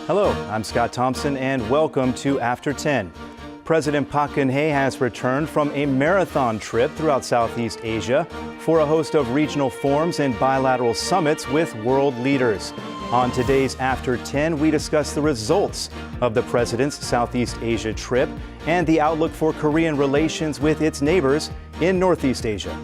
Hello, I'm Scott Thompson, and welcome to After 10. President Park Geun-hye has returned from a marathon trip throughout Southeast Asia for a host of regional forums and bilateral summits with world leaders. On today's After 10, we discuss the results of the president's Southeast Asia trip and the outlook for Korean relations with its neighbors in Northeast Asia.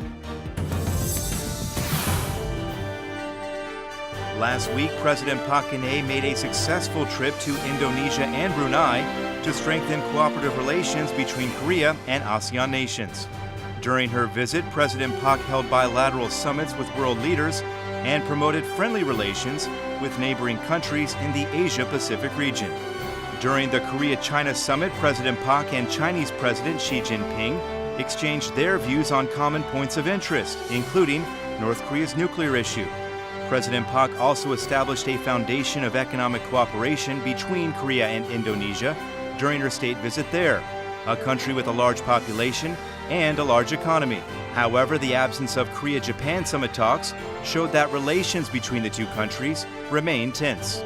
Last week, President Park Geun-hye made a successful trip to Indonesia and Brunei to strengthen cooperative relations between Korea and ASEAN nations. During her visit, President Park held bilateral summits with world leaders and promoted friendly relations with neighboring countries in the Asia-Pacific region. During the Korea-China summit, President Park and Chinese President Xi Jinping exchanged their views on common points of interest, including North Korea's nuclear issue. President Park also established a foundation of economic cooperation between Korea and Indonesia during her state visit there, a country with a large population and a large economy. However, the absence of Korea-Japan summit talks showed that relations between the two countries remain tense.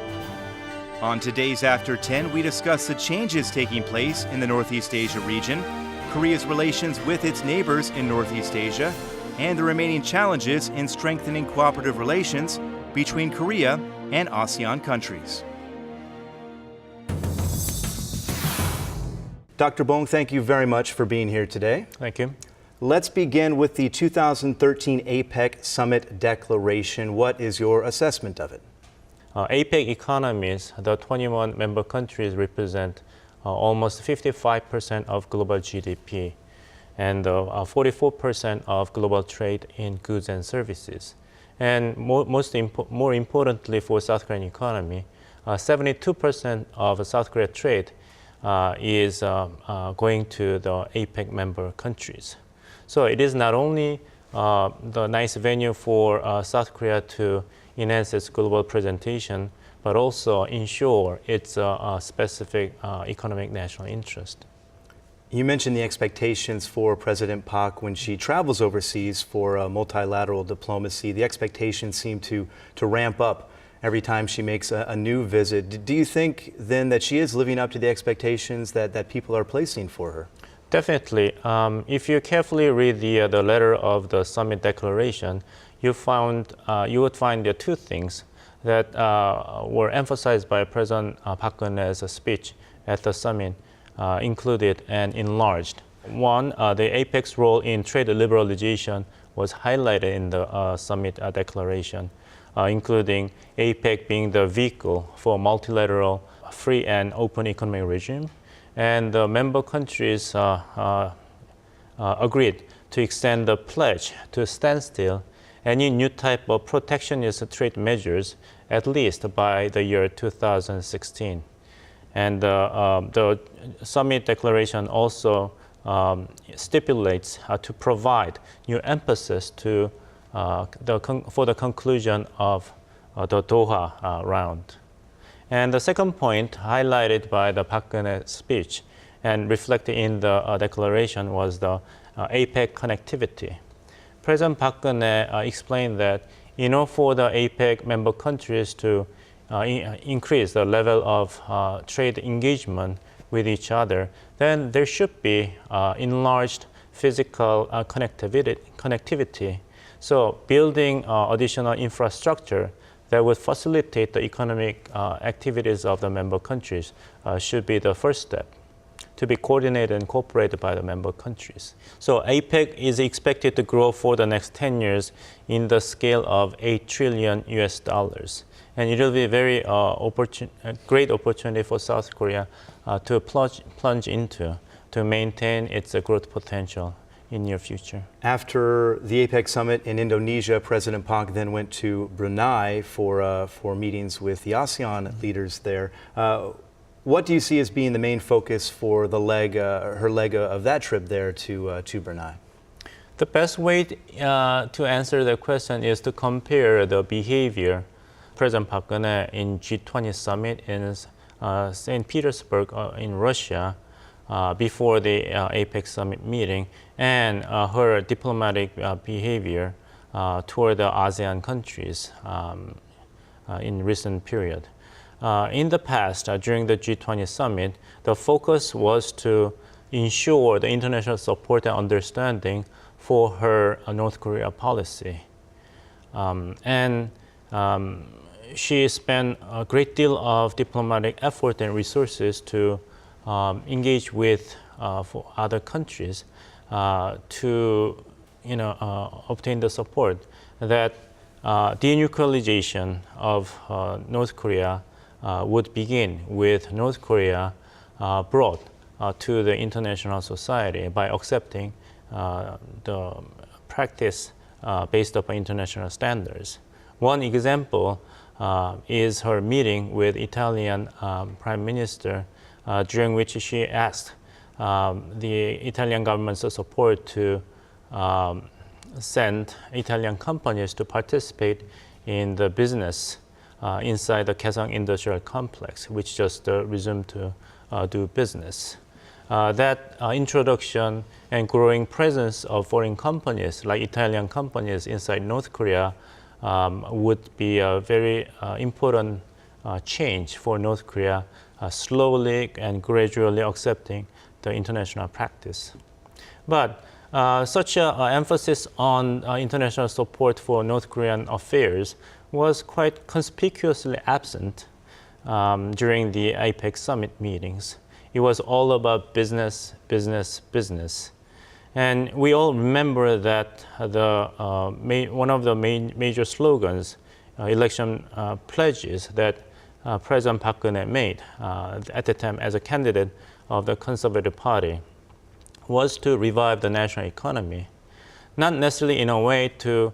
On today's After 10, we discuss the changes taking place in the Northeast Asia region, Korea's relations with its neighbors in Northeast Asia, and the remaining challenges in strengthening cooperative relations between Korea and ASEAN countries. Dr. Bong, thank you very much for being here today. Thank you. Let's begin with the 2013 APEC Summit Declaration. What is your assessment of it? APEC economies, the 21 member countries represent almost 55% of global GDP and 44% of global trade in goods and services. And more importantly for South Korean economy, 72% of South Korea trade is going to the APEC member countries. So it is not only the nice venue for South Korea to enhance its global presentation, but also ensure its specific economic national interest. You mentioned the expectations for President Park when she travels overseas for multilateral diplomacy. The expectations seem to ramp up every time she makes a new visit. Do you think then that she is living up to the expectations that people are placing for her? Definitely. If you carefully read the letter of the summit declaration, you would find there are two things that were emphasized by President Park Geun-hye's speech at the summit, included and enlarged. One, the APEC's role in trade liberalization was highlighted in the summit declaration, including APEC being the vehicle for multilateral, free and open economic regime. And the member countries agreed to extend the pledge to standstill any new type of protectionist trade measures at least by the year 2016. And the summit declaration also stipulates to provide new emphasis to for the conclusion of the Doha round. And the second point highlighted by the Park Geun-hye speech and reflected in the declaration was the APEC connectivity. President Park Geun-hye explained that in order for the APEC member countries to increase the level of trade engagement with each other, then there should be enlarged physical connectivity. So building additional infrastructure that would facilitate the economic activities of the member countries should be the first step to be coordinated and cooperated by the member countries. So APEC is expected to grow for the next 10 years in the scale of $8 trillion. And it will be a very great opportunity for South Korea to plunge into to maintain its growth potential in near future. After the APEC summit in Indonesia, President Park then went to Brunei for meetings with the ASEAN leaders there. What do you see as being the main focus for her leg of that trip there to Brunei? The best way to answer the question is to compare the behavior President Park Geun-hye in G20 summit in St. Petersburg in Russia before the APEC summit meeting, and her diplomatic behavior toward the ASEAN countries in recent period. in the past, during the G20 summit, the focus was to ensure the international support and understanding for her North Korea policy. She spent a great deal of diplomatic effort and resources to engage with for other countries to obtain the support that denuclearization of North Korea would begin with North Korea brought to the international society by accepting the practice based upon international standards. One example is her meeting with Italian Prime Minister, during which she asked the Italian government's support to send Italian companies to participate in the business inside the Kaesong Industrial Complex, which just resumed to do business. That introduction and growing presence of foreign companies, like Italian companies inside North Korea, would be a very important change for North Korea, slowly and gradually accepting the international practice. But such an emphasis on international support for North Korean affairs was quite conspicuously absent during the APEC summit meetings. It was all about business, business, business. And we all remember that one of the major slogans, election pledges that President Park Geun-hye made at the time as a candidate of the Conservative Party was to revive the national economy, not necessarily in a way to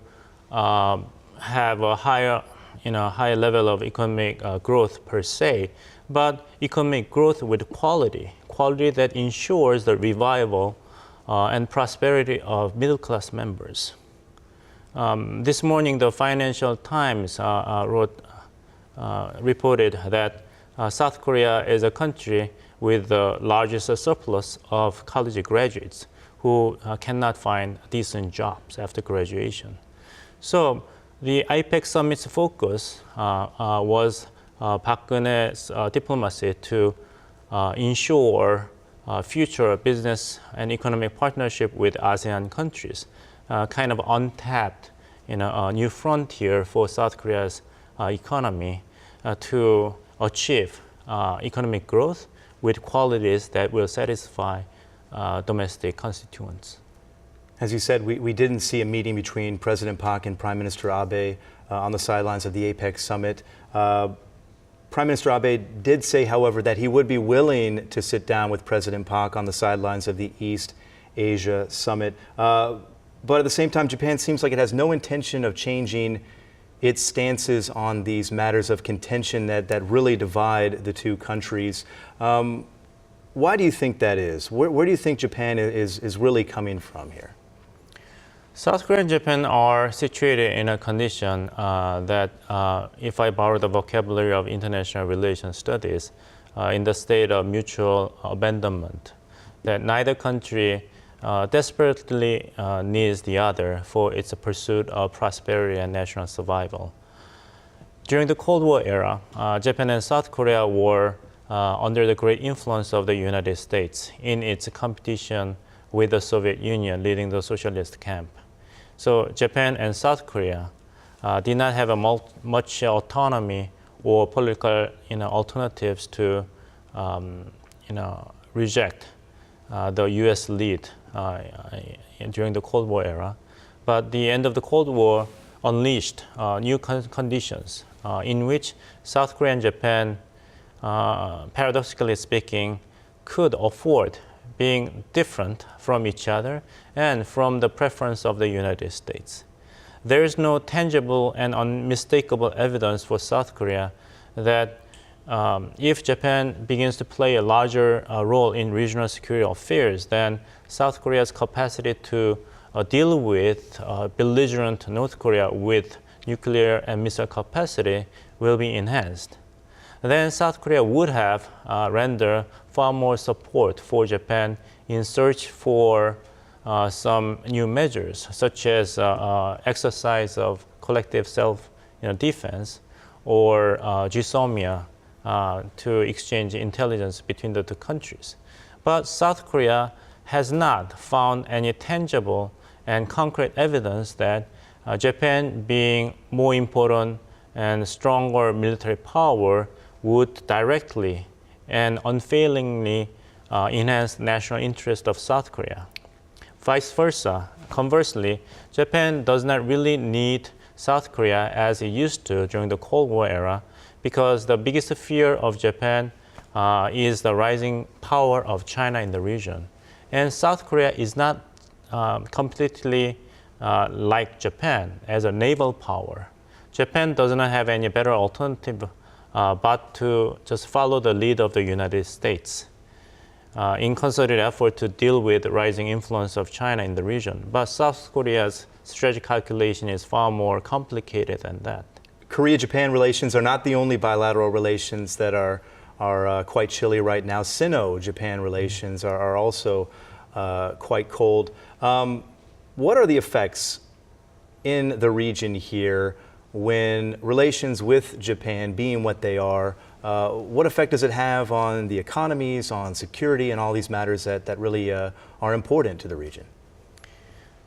have a higher level of economic growth per se, but economic growth with quality that ensures the revival and prosperity of middle-class members. This morning, the Financial Times reported that South Korea is a country with the largest surplus of college graduates who cannot find decent jobs after graduation. So the APEC summit's focus was Park Geun-hye's diplomacy to ensure future business and economic partnership with ASEAN countries, kind of untapped a new frontier for South Korea's economy to achieve economic growth with qualities that will satisfy domestic constituents. As you said, we didn't see a meeting between President Park and Prime Minister Abe on the sidelines of the APEC summit. Prime Minister Abe did say, however, that he would be willing to sit down with President Park on the sidelines of the East Asia summit. But at the same time, Japan seems like it has no intention of changing its stances on these matters of contention that really divide the two countries. Why do you think that is? Where do you think Japan is really coming from here? South Korea and Japan are situated in a condition that, if I borrow the vocabulary of international relations studies, in the state of mutual abandonment, that neither country desperately needs the other for its pursuit of prosperity and national survival. During the Cold War era, Japan and South Korea were under the great influence of the United States in its competition with the Soviet Union leading the socialist camp. So Japan and South Korea did not have much autonomy or political alternatives to reject the U.S. lead during the Cold War era. But the end of the Cold War unleashed new conditions in which South Korea and Japan, paradoxically speaking, could afford being different from each other and from the preference of the United States. There is no tangible and unmistakable evidence for South Korea that if Japan begins to play a larger role in regional security affairs, then South Korea's capacity to deal with belligerent North Korea with nuclear and missile capacity will be enhanced. Then South Korea would have rendered far more support for Japan in search for some new measures, such as exercise of collective self-defense or GSOMIA to exchange intelligence between the two countries. But South Korea has not found any tangible and concrete evidence that Japan, being more important and stronger military power, would directly and unfailingly enhance national interest of South Korea. Vice versa, conversely, Japan does not really need South Korea as it used to during the Cold War era, because the biggest fear of Japan is the rising power of China in the region. And South Korea is not completely like Japan as a naval power. Japan does not have any better alternative but to just follow the lead of the United States in concerted effort to deal with the rising influence of China in the region. But South Korea's strategic calculation is far more complicated than that. Korea-Japan relations are not the only bilateral relations that are quite chilly right now. Sino-Japan relations are also quite cold. What are the effects in the region here when relations with Japan, being what they are, what effect does it have on the economies, on security, and all these matters that really are important to the region?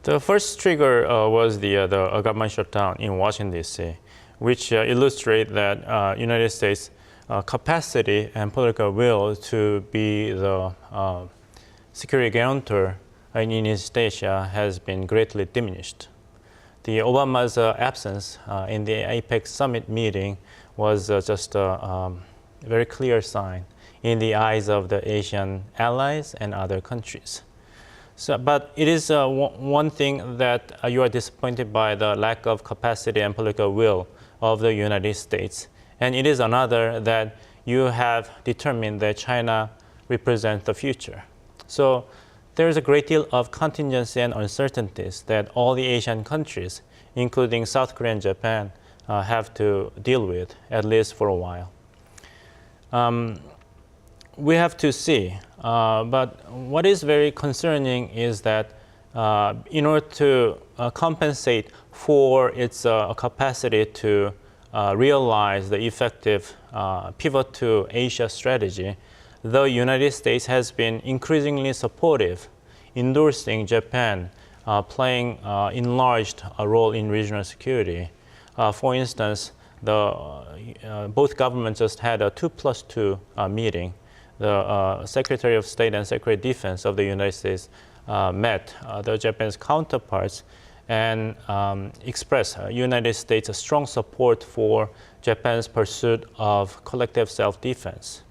The first trigger was the government shutdown in Washington, D.C., which illustrate that United States capacity and political will to be the security guarantor in East Asia has been greatly diminished. The Obama's absence in the APEC summit meeting was just a very clear sign in the eyes of the Asian allies and other countries. So, but it is one thing that you are disappointed by the lack of capacity and political will of the United States. And it is another that you have determined that China represents the future. So there is a great deal of contingency and uncertainties that all the Asian countries, including South Korea and Japan, have to deal with, at least for a while. We have to see. But what is very concerning is that in order to compensate for its capacity to realize the effective pivot to Asia strategy, the United States has been increasingly supportive, endorsing Japan playing enlarged role in regional security. For instance, both governments just had a 2+2 meeting. The Secretary of State and Secretary of Defense of the United States met the Japanese counterparts and expressed United States' strong support for Japan's pursuit of collective self-defense,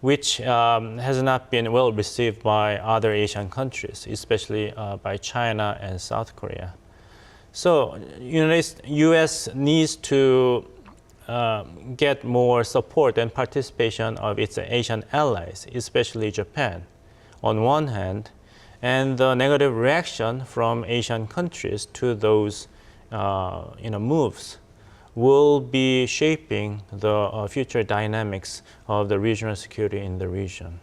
which has not been well received by other Asian countries, especially by China and South Korea. So U.S. needs to get more support and participation of its Asian allies, especially Japan, on one hand, and the negative reaction from Asian countries to those moves will be shaping the future dynamics of the regional security in the region.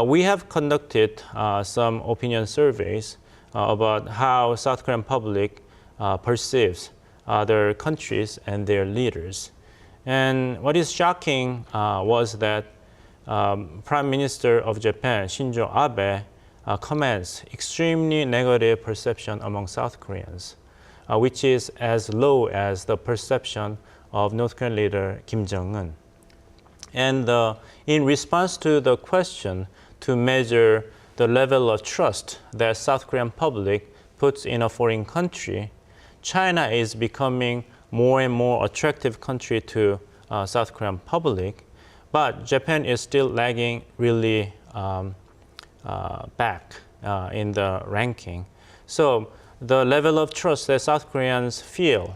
We have conducted some opinion surveys about how South Korean public perceives other countries and their leaders. And what is shocking was that Prime Minister of Japan, Shinzo Abe, commands extremely negative perception among South Koreans, which is as low as the perception of North Korean leader Kim Jong-un. And in response to the question to measure the level of trust that South Korean public puts in a foreign country, China is becoming more and more attractive country to South Korean public, but Japan is still lagging really back in the ranking. So the level of trust that South Koreans feel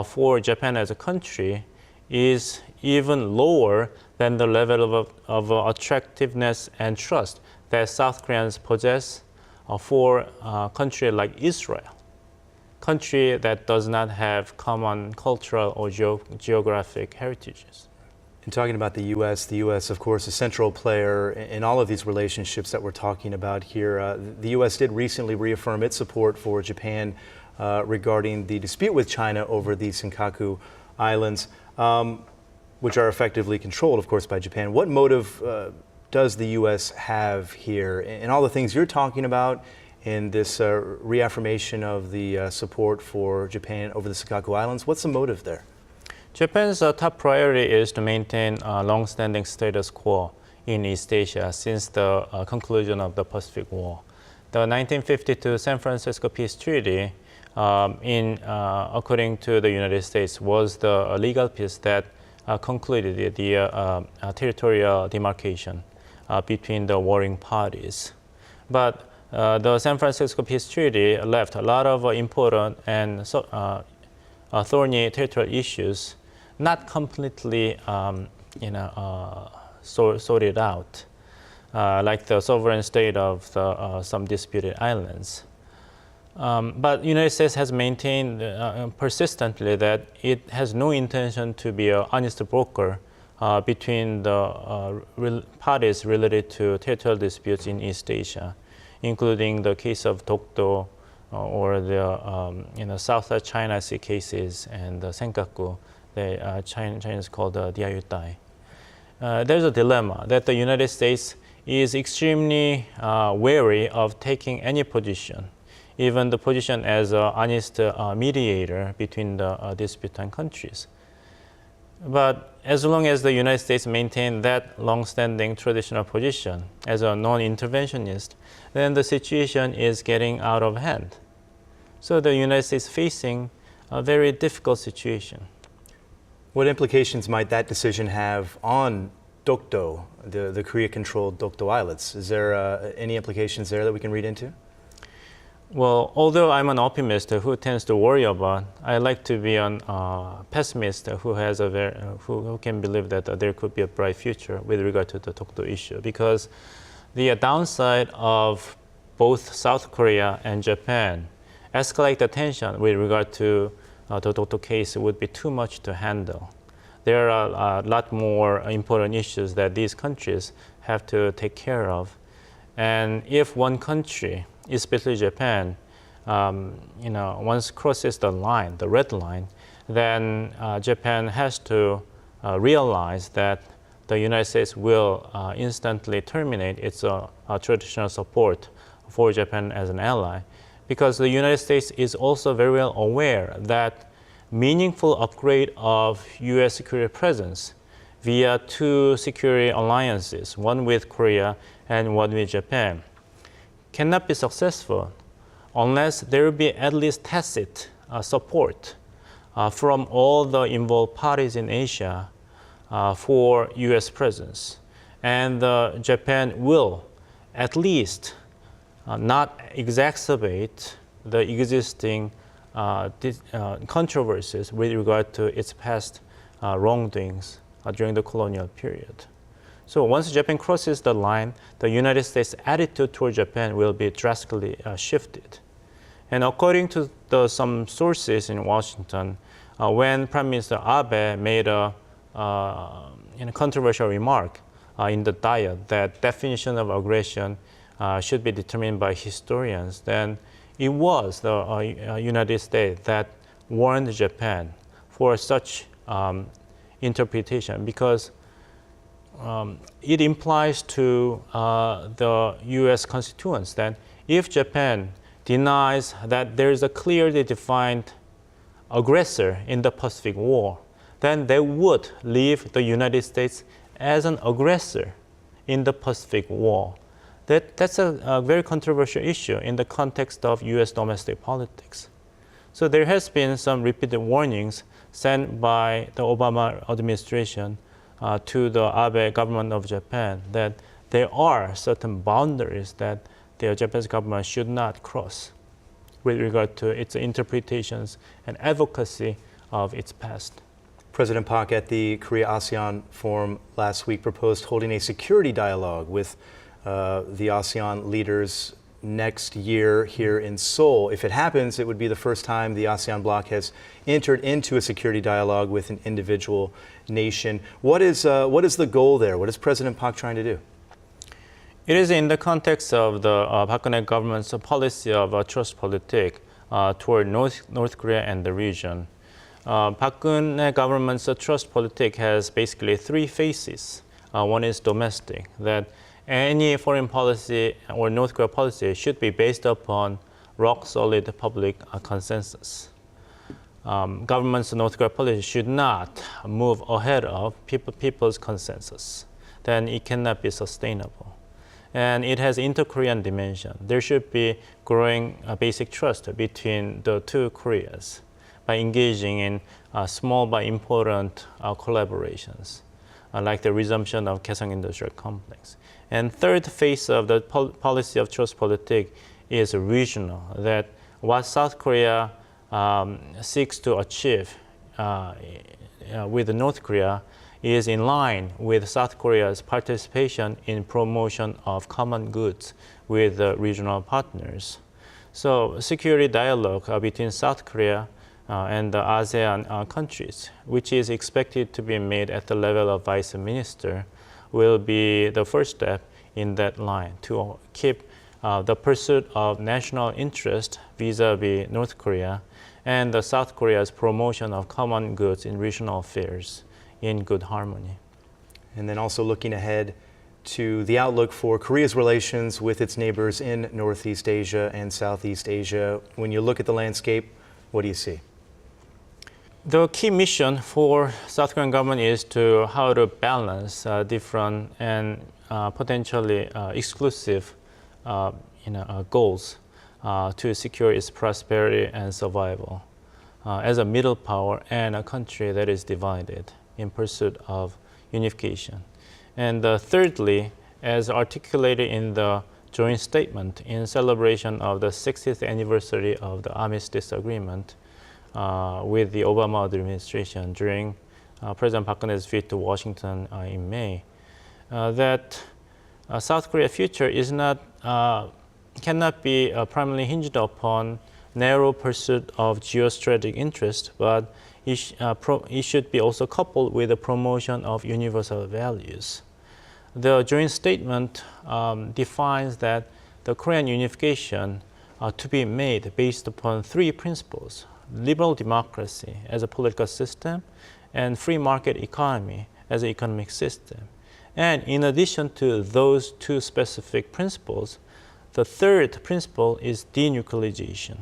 for Japan as a country is even lower than the level of attractiveness and trust that South Koreans possess for a country like Israel, country that does not have common cultural or geographic heritages. In talking about the U.S., of course, a central player in all of these relationships that we're talking about here. The U.S. did recently reaffirm its support for Japan regarding the dispute with China over the Senkaku Islands. which are effectively controlled, of course, by Japan. What motive does the U.S. have here in all the things you're talking about in this reaffirmation of the support for Japan over the Senkaku Islands? What's the motive there? Japan's top priority is to maintain long-standing status quo in East Asia since the conclusion of the Pacific War. The 1952 San Francisco Peace Treaty, according to the United States, was the legal peace that concluded the territorial demarcation between the warring parties. But the San Francisco Peace Treaty left a lot of important and thorny territorial issues not completely sorted out, like the sovereign state of some disputed islands. But the United States has maintained persistently that it has no intention to be an honest broker between the parties related to territorial disputes in East Asia, including the case of Dokdo or the South China Sea cases and the Senkaku, the Chinese called the Diayutai. There's a dilemma that the United States is extremely wary of taking any position, even the position as an honest mediator between the disputant countries. But as long as the United States maintain that long-standing traditional position as a non-interventionist, then the situation is getting out of hand. So the United States is facing a very difficult situation. What implications might that decision have on Dokdo, the Korea-controlled Dokdo Islets? Is there any implications there that we can read into? Well, although I'm an optimist who tends to worry about, I like to be a pessimist who has who can believe that there could be a bright future with regard to the Dokdo issue, because the downside of both South Korea and Japan escalate the tension with regard to the Dokdo case would be too much to handle. There are a lot more important issues that these countries have to take care of, and if one country, especially Japan, once crosses the line, the red line, then Japan has to realize that the United States will instantly terminate its traditional support for Japan as an ally, because the United States is also very well aware that meaningful upgrade of U.S. security presence via two security alliances, one with Korea and one with Japan, cannot be successful unless there will be at least tacit support from all the involved parties in Asia for U.S. presence. And Japan will at least not exacerbate the existing controversies with regard to its past wrongdoings during the colonial period. So once Japan crosses the line, the United States' attitude toward Japan will be drastically shifted. And according to some sources in Washington, when Prime Minister Abe made a controversial remark in the Diet that definition of aggression should be determined by historians, then it was the United States that warned Japan for such interpretation, because it implies to the U.S. constituents that if Japan denies that there is a clearly defined aggressor in the Pacific War, then they would leave the United States as an aggressor in the Pacific War. That's a very controversial issue in the context of U.S. domestic politics. So there has been some repeated warnings sent by the Obama administration to the Abe government of Japan that there are certain boundaries that the Japanese government should not cross with regard to its interpretations and advocacy of its past. President Park at the Korea-ASEAN Forum last week proposed holding a security dialogue with the ASEAN leaders next year here in Seoul. If it happens, it would be the first time the ASEAN bloc has entered into a security dialogue with an individual nation. What is the goal there? What is President Park trying to do? It is in the context of the Park Geun-hye government's policy of trust politic toward North Korea and the region. Park Geun-hye government's trust politic has basically three phases. One is domestic, that any foreign policy or North Korea policy should be based upon rock-solid public consensus. Government's North Korea policy should not move ahead of people's consensus. Then it cannot be sustainable. And it has inter-Korean dimension. There should be growing basic trust between the two Koreas by engaging in small but important collaborations, like the resumption of Kaesong Industrial Complex. And third phase of the policy of trust politic is regional, that what South Korea seeks to achieve with North Korea is in line with South Korea's participation in promotion of common goods with regional partners. So security dialogue between South Korea and the ASEAN countries, which is expected to be made at the level of vice minister, will be the first step in that line to keep the pursuit of national interest vis-a-vis North Korea and the South Korea's promotion of common goods in regional affairs in good harmony. And then also looking ahead to the outlook for Korea's relations with its neighbors in Northeast Asia and Southeast Asia. When you look at the landscape, what do you see? The key mission for South Korean government is to how to balance different and potentially exclusive goals to secure its prosperity and survival as a middle power and a country that is divided in pursuit of unification. And thirdly, as articulated in the joint statement in celebration of the 60th anniversary of the Armistice Agreement with the Obama administration during President Park Geun-hye's visit to Washington in May, that South Korea's future is not, cannot be primarily hinged upon narrow pursuit of geostrategic interest, but it should be also coupled with the promotion of universal values. The joint statement defines that the Korean unification to be made based upon three principles: liberal democracy as a political system and free market economy as an economic system. And in addition to those two specific principles, the third principle is denuclearization.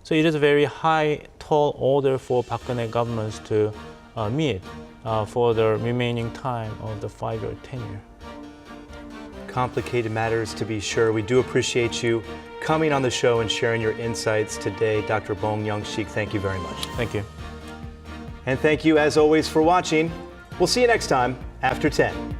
So it is a very high, tall order for Park Geun-hye governments to meet for the remaining time of the 5-year tenure. Complicated matters, to be sure. We do appreciate you coming on the show and sharing your insights today. Dr. Bong Young-sik, thank you very much. Thank you. And thank you, as always, for watching. We'll see you next time, After 10.